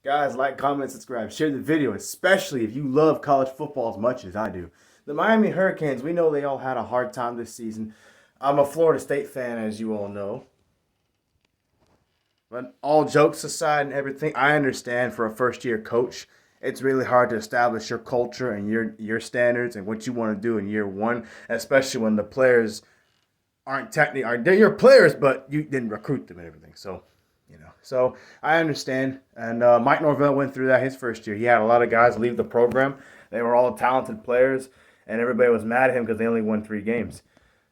Guys, like, comment, subscribe, share the video, especially if you love college football as much as I do. The Miami Hurricanes, we know they all had a hard time this season. I'm a Florida State fan, as you all know. But all jokes aside and everything, I understand for a first year coach, it's really hard to establish your culture and your standards and what you want to do in year one, especially when the players aren't technically are they're your players, but you didn't recruit them and everything. So I understand. And Mike Norvell went through that his first year. He had a lot of guys leave the program. They were all talented players, and everybody was mad at him because they only won 3 games.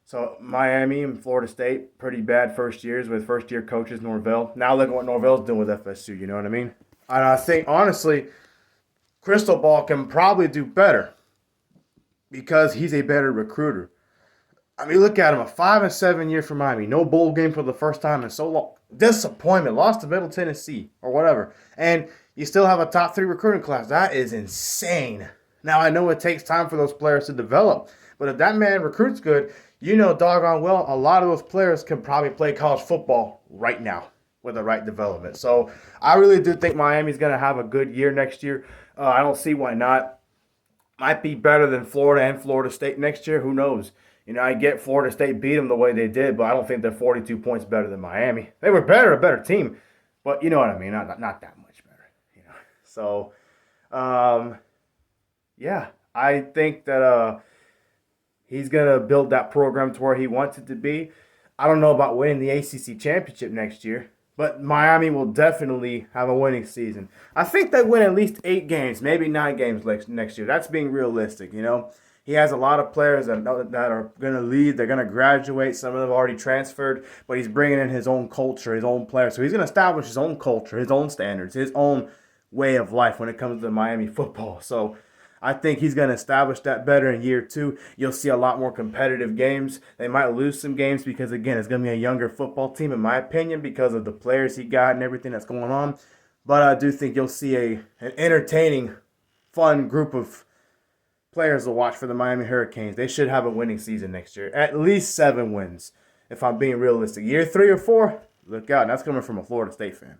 So Miami and Florida State, pretty bad first years with first year coaches Norvell. Now look at what Norvell's doing with FSU. You know what I mean? And I think honestly, Crystal Ball can probably do better because he's a better recruiter. I mean, look at him, a 5-7 year for Miami, no bowl game for the first time in so long. Disappointment, lost to Middle Tennessee or whatever, and you still have a top 3 recruiting class. That is insane. Now I know it takes time for those players to develop, but if that man recruits good, you know doggone well a lot of those players can probably play college football right now with the right development. So I really do think Miami's going to have a good year next year. I don't see why not. Might be better than Florida and Florida State next year. Who knows? I get Florida State beat them the way they did, but I don't think they're 42 points better than Miami. They were better, a better team, but you know what I mean. Not that much better. So, yeah, I think that he's gonna build that program to where he wants it to be. I don't know about winning the ACC championship next year, but Miami will definitely have a winning season. I think they win at least 8 games, maybe 9 games next year. That's being realistic. He has a lot of players that are going to leave. They're going to graduate. Some of them have already transferred, but he's bringing in his own culture, his own players. So he's going to establish his own culture, his own standards, his own way of life when it comes to Miami football. So I think he's going to establish that better in year 2. You'll see a lot more competitive games. They might lose some games because, again, it's going to be a younger football team, in my opinion, because of the players he got and everything that's going on. But I do think you'll see an entertaining, fun group of players to watch for the Miami Hurricanes. They should have a winning season next year. At least 7 wins, if I'm being realistic. Year 3 or 4, look out. That's coming from a Florida State fan.